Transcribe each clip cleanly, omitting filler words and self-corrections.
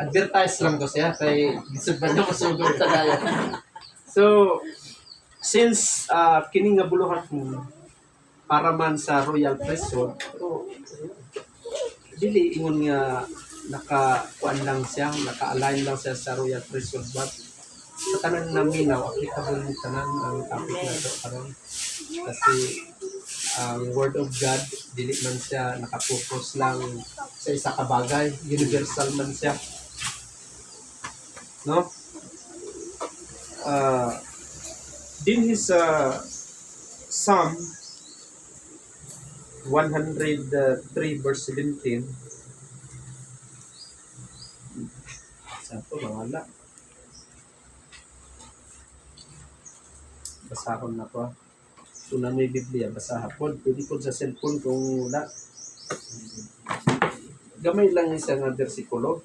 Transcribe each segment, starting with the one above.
advertise lang ko siya kay gisud man na masugod ta dayon. So since kini nga buluhan mo para man sa Royal Priesthood, pero dili ingon nga naka-kuan lang siya, naka-align lang siya sa Royal Priesthood, but sa tanan na minaw applicable ni tanan ang topic na to karon kasi ang Word of God dili man siya nakapokus lang sa isa ka bagay, universal man siya, no? Din his Psalm 103 verse 17. Saan to? Nawala. Basahon na ko. So na may Biblia, basahapon. Pwede po sa cellphone kung wala. Gamay lang siya nga bersikulo.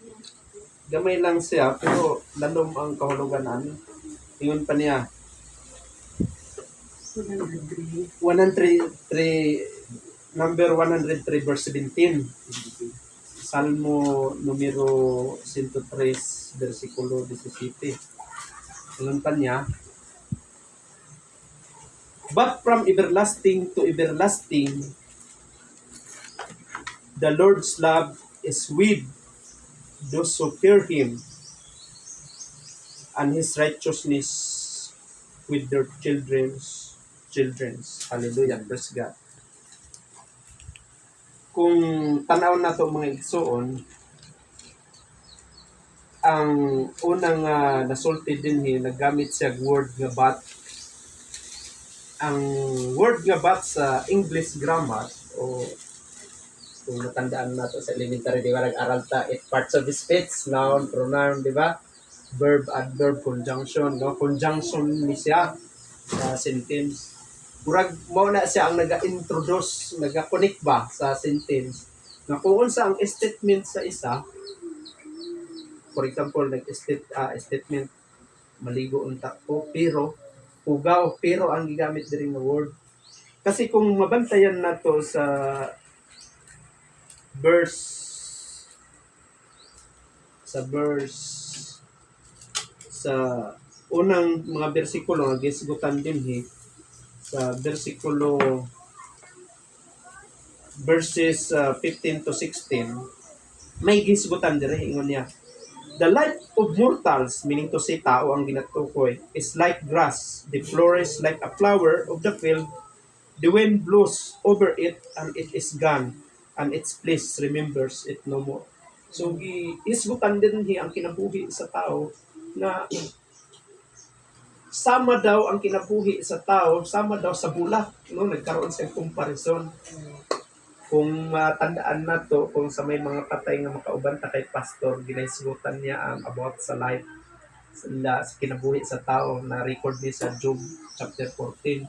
Gamay lang siya, pero lalom ang kahulugan namin. Ingon pa niya, 103, number 103 verse 17. Salmo numero 103 versikulo 17. Ingon pa niya, but from everlasting to everlasting, the Lord's love is with those who fear Him, and His righteousness with their children's. Hallelujah, praise God. Kung tanaw na to mga igsoon, ang unang nasulti din naggamit siya word nga but. Ang word nga but sa English grammar, o kung natandaan nato sa elementary, di ba, nag-aral ta, it parts of the speech, noun, pronoun, di ba? Verb, adverb, conjunction, no? Conjunction ni siya sa sentence. Murag mo na siya ang naga-introduce, naga-connect ba sa sentence. Na kung unsa ang statement sa isa, for example, statement, maligo unta ko, pero, ugaw, pero ang gigamit diri nga word. Kasi kung mabantayan nato sa sa unang mga bersikulo nga gisgutan din sa bersikulo verses 15 to 16, may gisgutan dire ingon niya, the life of mortals, meaning to say tao ang ginatukoy, is like grass, they flourish like a flower of the field, the wind blows over it and it is gone, and its place remembers it no more. So gisgutan din ang kinabuhi sa tao na sama daw ang kinabuhi sa tao, sama daw sa bulak, no? Nagkaroon sa comparison. Kung matandaan na to, kung sa may mga patay nga makauban ta kay pastor, ginaisgutan niya ang about sa life sa kinabuhi sa tao, na record ni sa Job chapter 14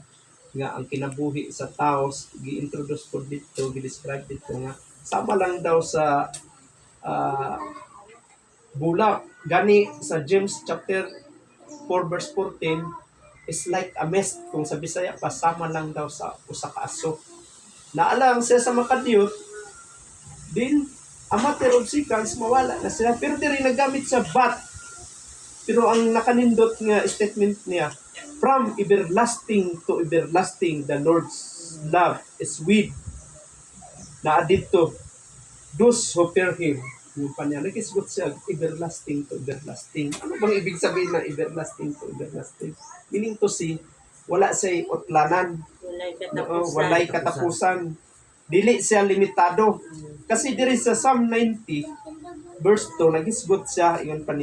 nga ang kinabuhi sa tao gi-introduce ko dito, gi-describe dito nga sama lang daw sa bulak. Gani sa James chapter 4 verse 14 is like a mist, kung sa Bisaya pasama lang daw sa usa ka aso. Naalang siya sa makadiyot, din ang matter of seconds mawala na sila, pero diri nagamit sa but. Pero ang nakanindot nga statement niya, from everlasting to everlasting the Lord's love is with, na dito those who fear Him. Yung pa niya, nag-isgot siya, everlasting to everlasting. Ano bang ibig sabihin ng everlasting to everlasting? Meaning to say, wala siya'y utlanan. Walay katapusan. Dili siya limitado. Kasi diri sa Psalm 90, verse 2, nag-isgot siya, ingon pa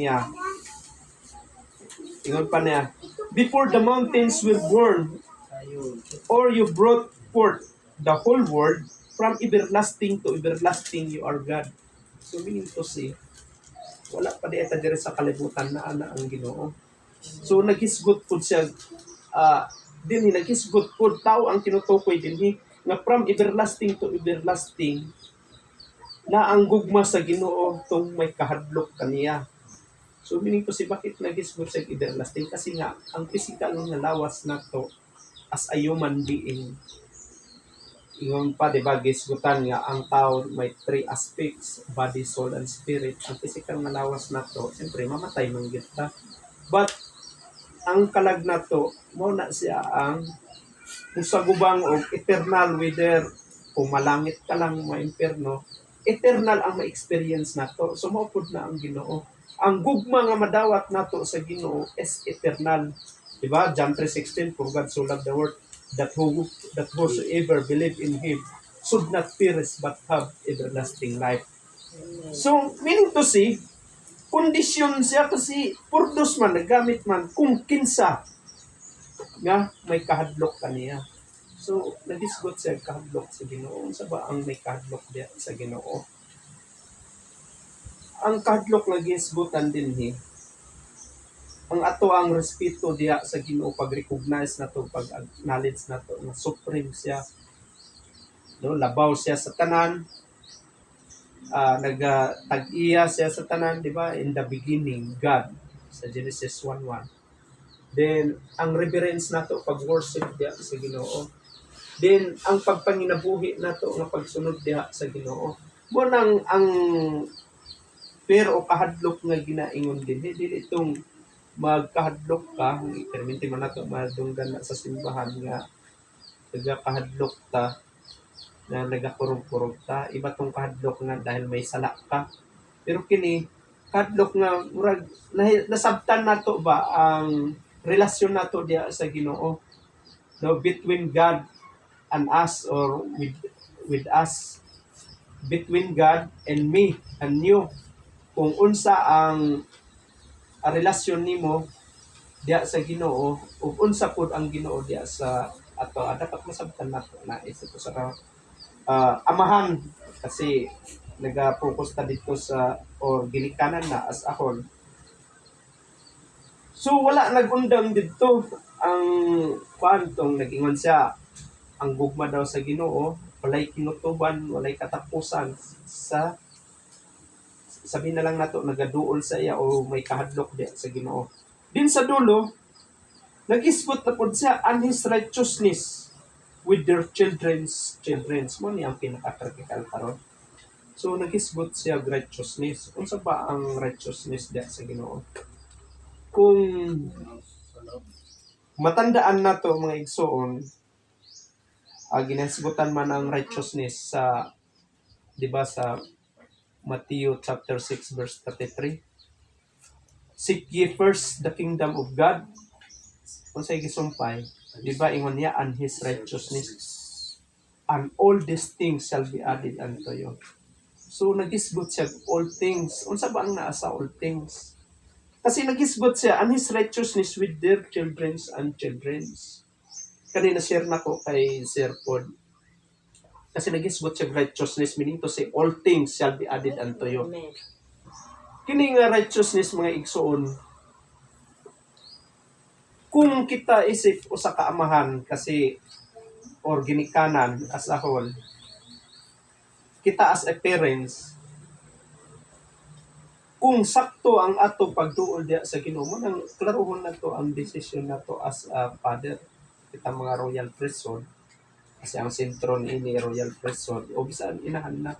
niya, before the mountains were born, or you brought forth the whole world, from everlasting to everlasting you are God. So meaning to say, wala pa di ata diri sa kalibutan na ana ang Ginoo. So naghisgot pud siya, dinhi naghisgot pud tao ang tinutukoy dinhi nga from everlasting to everlasting na ang gugma sa Ginoo tong may kahadlok kaniya. So meaning to say, bakit naghisgot siya everlasting? Kasi nga ang physical nga lawas nato as a human being, Ingon pa, di ba, gisgutan nga ang tao may three aspects, body, soul, and spirit. Ang physical nga lawas na to, siyempre, mamatay man gyud ta. But, ang kalag na to, mo na siya ang usagubang o eternal, whether kung malangit ka lang, ma-imperno, eternal ang ma-experience na to. So, maupod na ang Ginoo. Ang gugma nga madawat nato sa Ginoo is eternal. Diba? John 3:16, for God so loved the world that whosoever believe in Him should not perish but have everlasting life. So, meaning to say, kondisyon siya kasi purdos man, nagamit man, kung kinsa nga may kahadlok kaniya. So, nagisgot siya kahadlok sa Ginoo. Sa ba ang may kahadlok diya sa Ginoo? Ang kahadlok nga gisgutan din ang ato ang respeto diya sa Ginoo, pag-recognize na to, pag-acknowledge na to, na supreme siya. No, labaw siya sa tanan, nagtag-iya siya sa tanan, di ba? In the beginning, God, sa Genesis 1:1. Then, ang reverence nato pag-worship diya sa Ginoo. Then, ang pagpanginabuhi nato nga pagsunod diya sa Ginoo. Mo nang ang pero kahadlok nga ginaingon din, dili itong magkahadlok ka, perminti man nato madunggan na sa simbahan nga nagakahadlok ta, na nagakurog-kurog ta. Iba tong kahadlok nga dahil may sala ka. Pero kini, kahadlok nga, murag, nasabtan nato ba ang relasyon nato diya sa Ginoo, no, between God and us, or with us, between God and me and you, kung unsa ang relasyon nimo diya sa Ginoo ug unsa pud ang Ginoo diya sa ato, dapat masabtan nato na isa to sa amahan, kasi nag-focus ta dito sa or ginikanan na as a whole. So wala nagundang dito ang kwantong nag-ingon siya ang gugma daw sa Ginoo walay kinutuban, walay katapusan sa sabi na lang nato nagaduol sa iya o may kahadlok diya sa Ginoo. Din sa dulo nag-isgot na pud siya and His righteousness with their children's mo ni ang pinaka-critical karon. So nag-isgot siya righteousness. Unsa ba ang righteousness diya sa Ginoo? Kung matandaan nato mga igsoon, ginasgutan man ang righteousness sa, di ba, sa Matthew chapter 6 verse 33. Seek ye first the kingdom of God. Kung sa'y gisumpay, di ba, ingon niya, and His righteousness, and all these things shall be added unto you. So, nagisgot siya, all things. Unsa ba ang naasa all things? Kasi nagisgot siya, and His righteousness with their children's and children's. Kanina share na ko kay Sir Pod. Kasi nagisgot siya righteousness, meaning to say, all things shall be added unto you. Kini nga righteousness, mga igsoon, kung kita isip o sa kaamahan, kasi, or ginikanan as a whole, kita as a parents, kung sakto ang ato pagduol diya sa Ginoo, nang klarohon na to ang decision na to as a father. Kita mga royal priesthood, kasi ang sentro ni royal priesthood, o bisan inahan na,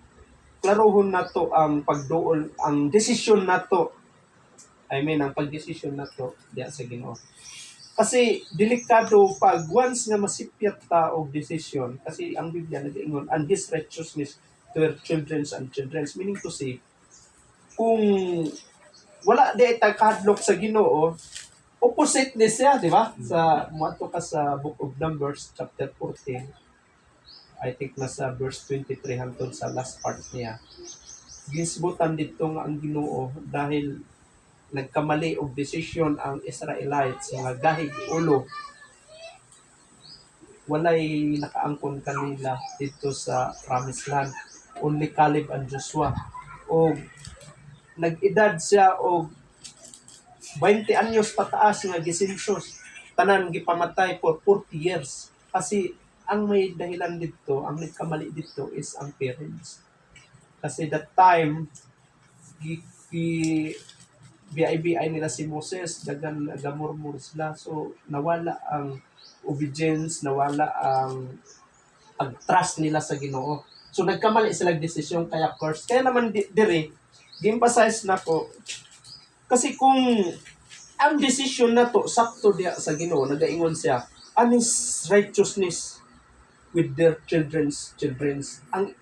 klarohon na to ang pagduol, ang decision na to, ang pagdesisyon na to diya sa Ginoo. Kasi delikado pag once nga masipyat ta og decision, kasi ang Biblia nag-ingon, and His righteousness to their children's and children's, meaning to say, kung wala di ta kahadlok sa Ginoo, opposite ni siya, di ba? Sa muadto ka sa Book of Numbers chapter 14, I think nasa verse 23 hangtod sa last part niya. Gisbutan dito nga ang Ginoo dahil nagkamali og desisyon ang Israelites nga gahig ulo. Walay nakaangkon kanila dito sa Promised Land. Only Caleb and Joshua. O nag-edad siya og 20 anyos pataas nga gisensyos. Tanan gipamatay for 40 years. Kasi ang may dahilan dito, ang nagkamali dito is ang parents. Kasi that time, BI nila si Moses, dagan nagamurmur sila. So, nawala ang obedience, nawala ang pag-trust nila sa Ginoo. So nagkamali sila desisyon kaya curse. Kaya naman dire gi-emphasize na ko kasi kung ang desisyon na to sakto diya sa Ginoo, nagaingon siya, and his righteousness with their children's. Ang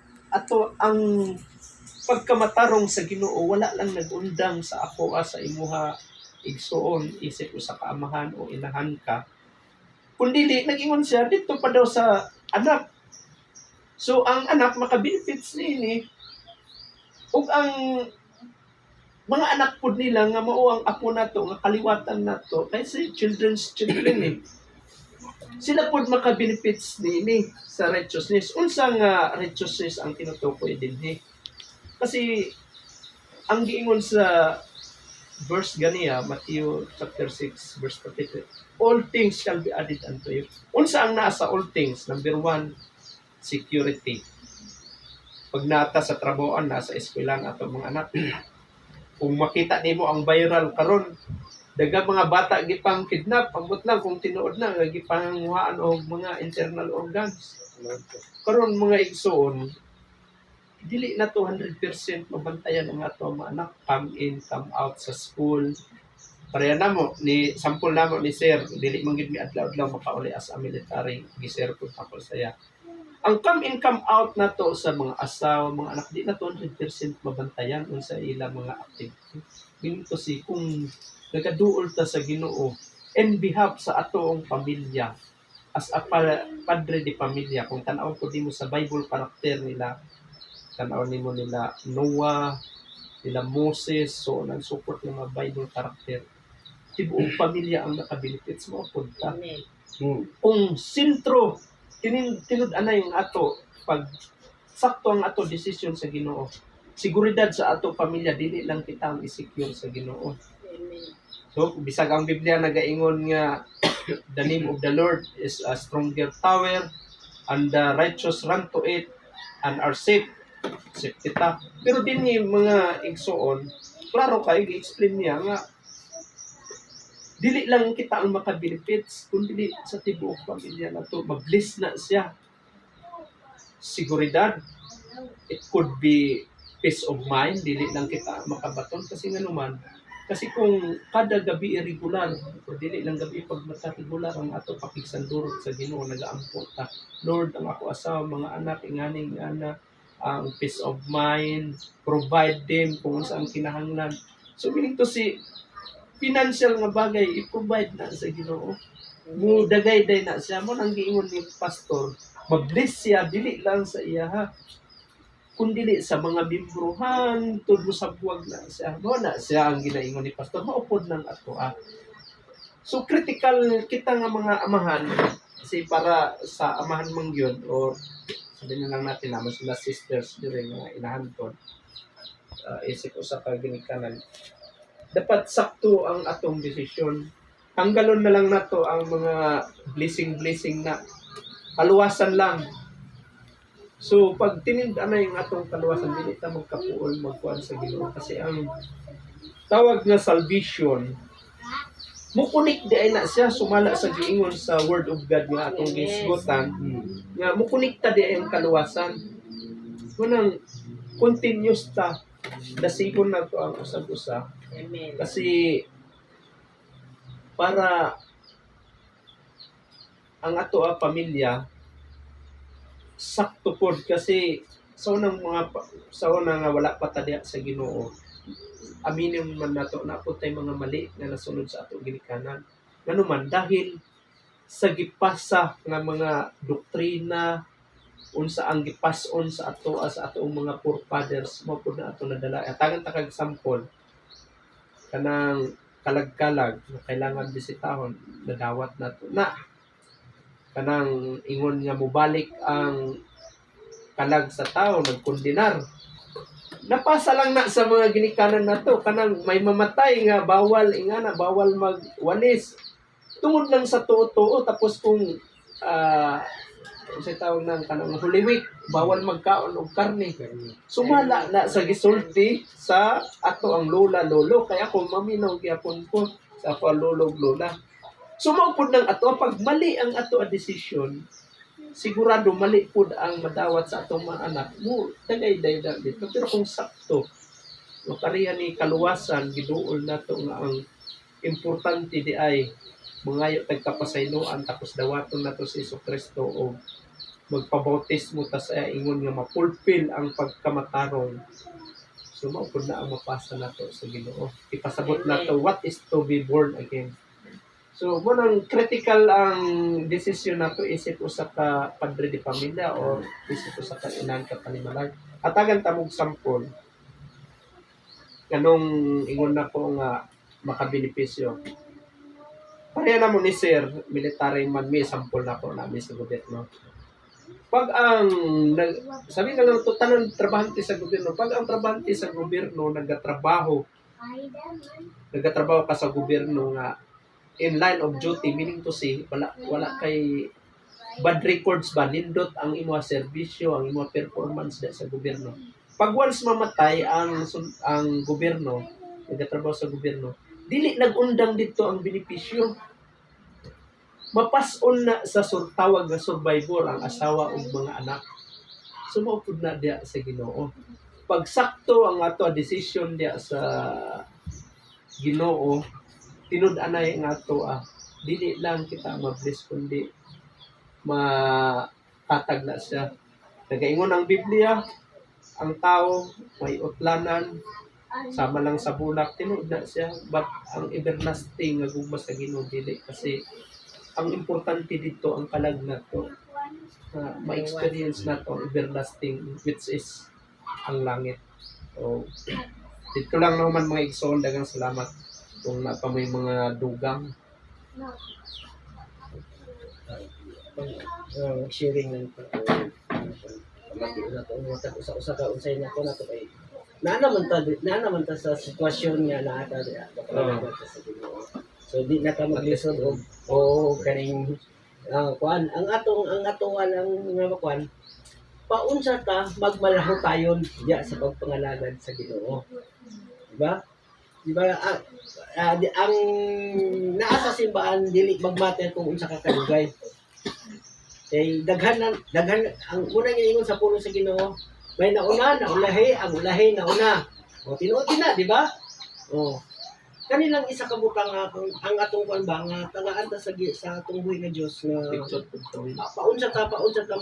pagkamatarong sa Ginoo wala lang nagundang sa ako sa imuha igsoon isip o sa kaamahan o inahan ka. Kundi nag-ingon siya dito pa daw sa anak. So ang anak maka-benefits ni ug ang mga anak pud nila nga mao ang apo nato nga kaliwatan nato kay si children's children sila pud maka-benefits ni sa righteousness. Unsa nga righteousness ang tinutukoy dinhi? Kasi ang giingon sa verse ganiya, Matthew chapter 6 verse 33, all things shall be added unto you. Unsa ang nasa all things? Number 1, security. Pag nata sa trabahoan, nasa eskwelahan ato mga anak, kung makita nimo ang viral karon, daghang mga bata gipang kidnap, ambot lang kung tinuod na nga gipanguhaan og mga internal organs. Karon mga igsoon, dili na to 100% mabantayan ang ato mga anak, come in, come out sa school. Pareha namo ni sample namo ni sir, dili man gid mi adlaw-adlaw makauli as a military, gi-share ko tapos saya. Ang come in, come out na to sa mga asawa, mga anak, di na to 100% mabantayan unsa ilang mga activity. Meaning to si kung nagaduol ta sa Ginoo in behalf sa atoong pamilya, as a padre de pamilya, kung tan-aw ko dimo sa Bible character nila, tan-aw nimo nila Noah, nila Moses, so on and so forth ng mga Bible character. Tibuong pamilya ang naka-benefits mo punta. Kung sentro tinud anay yung ato pag sakto ang ato decision sa Ginoo, seguridad sa ato pamilya dili lang kita ang i-secure sa Ginoo. So bisag ang Biblia nagaingon nga the name of the Lord is a stronger tower and the righteous run to it and are safe kita. Pero dinhi mga igsoon, klaro kay gi-explain niya nga dili lang kita ang maka-benefits, kundi sa tibuok pamilya na to, mag-bless na siya. Seguridad. It could be peace of mind, dili lang kita makabaton kasi nga naman. Kasi kung kada gabi irregular, o dili lang gabi pag mata-regular ang ato pakigsandurot sa Ginoo, nag-aampon ta. Lord, ang ako asawa, mga anak, inganing anak, ang peace of mind, provide them kung saan kinahanglan. So meaning to si financial nga bagay i-provide na sa Ginoo. Mo dagay-day na siya mo nang giingon ni pastor, mag-bless siya dili lang sa iya ha. Kundi sa mga bimbruhan, tudlo sa buwag na siya. Mo na siya ang ginaingon ni pastor, maupod nang ato So critical kita nga mga amahan kasi para sa amahan mang yun or sabihin na lang natin naman sila sisters dire nga inahanton. Isip usa ka ginikanan. Dapat sakto ang atong desisyon. Tanggalon na lang nato ang mga blessing na kaluwasan lang. So pag tininda na yung atong kaluwasan, dili ta magkapuol magkuan sa Ginoo kasi ang tawag nga salvation mukunik di ay na siya sumala sa giingon sa word of God nga atong gisgutan nga mukunik ta di ay ang kaluwasan. Kunang continuous ta dasipon na to ang usag-usa. Amen. Kasi para ang ato pamilya sakto pod kasi sa unang nga wala pa tadya sa Ginoo. Aminin man nato na po tay mga mali nga nasunod sa ato ginikanan. Nganuman dahil sa gipasa nga mga doktrina unsa ang gipas-on sa ato sa atong mga forefathers mo pud na ato nadala. Tagan ta kag sample kanang kalag-kalag na kailangan bisitahon, nadawat nato na kanang ingon nga mobalik ang kalag sa tao, nagkondinar. Napasa lang na sa mga ginikanan nato kanang may mamatay nga bawal ingana, bawal magwalis. Tungod lang sa tuo-tuo tapos kung sa tawag ng kanang Holy Week, bawal magkaon og karne. Sumala na sa gisulti sa ato ang lola lolo kaya kung maminaw gyapon ko sa ako lolo lola. Sumawpod ng ato pag mali ang ato a decision, sigurado mali pud ang madawat sa atong mga anak mo dagay-dayda dito. Pero kung sakto makariya ni kaluwasan giduol nato nga ang importante di ay mangayo tag kapasayloan tapos dawaton nato si Kristo o magpabautismo ta sa ingon nga mapulpil ang pagkamatarong. So mao pud na ang mapasa nato sa Ginoo. Ipasabot nato what is to be born again. So mo nang critical ang desisyon nato isip usa ka padre de pamilya o isip usa ka inan ka panimalay. Hatagan ta mog sampol kanong ingon na ko nga makabenepisyo. Pareha na mo ni Sir, military man may sampol na po namin sa gobyerno. Pag ang, sabi nga lang ito, tanan trabahante sa gobyerno, pag ang trabahante sa gobyerno nagatrabaho ka sa gobyerno nga in line of duty, meaning to say, wala kay bad records ba, nindot ang imo serbisyo, ang imo performance sa gobyerno. Pag once mamatay ang gobyerno, nagatrabaho sa gobyerno, dili nag-undang dito ang benepisyo. Mapas-on na sa tawag na survivor ang asawa o mga anak. Sumupod na diya sa Ginoo. Pag sakto ang ato decision diya sa Ginoo, tinud-anay nga ato dili lang kita ma-bless kundi matatag na siya. Nagaingon ang Biblia, ang tao may utlanan, sama lang sa bulak, tinud na siya. But ang everlasting nga gugma sa Ginoo dili kasi ang importante dito ang kalag na to ma-experience na to everlasting which is ang langit. So, dito lang naman mga igsoon, dagang salamat kung napamoy mga dugang. Sharing ng pamati na to mga usa ka unsay na to kay naa naman ta sa sitwasyon nga naa ta sa Ginoo. So di na ka maglisod o kaning kuan ang atong ang mga kuan paunsa ta magmalaho tayon diya sa pagpangalagad sa Ginoo. Diba? Diba ang naa sa simbahan dili magmatter kung unsa ka kalugay. Kay daghan ang unang ingon sa puno sa Ginoo, may nauna, naulahi, ang ulahi nauna. O tinuod na, di ba? O kanilang isa ka butang ang atong kuan ba nga tagaan ta sa atong buhi nga Dios nga paunsa ta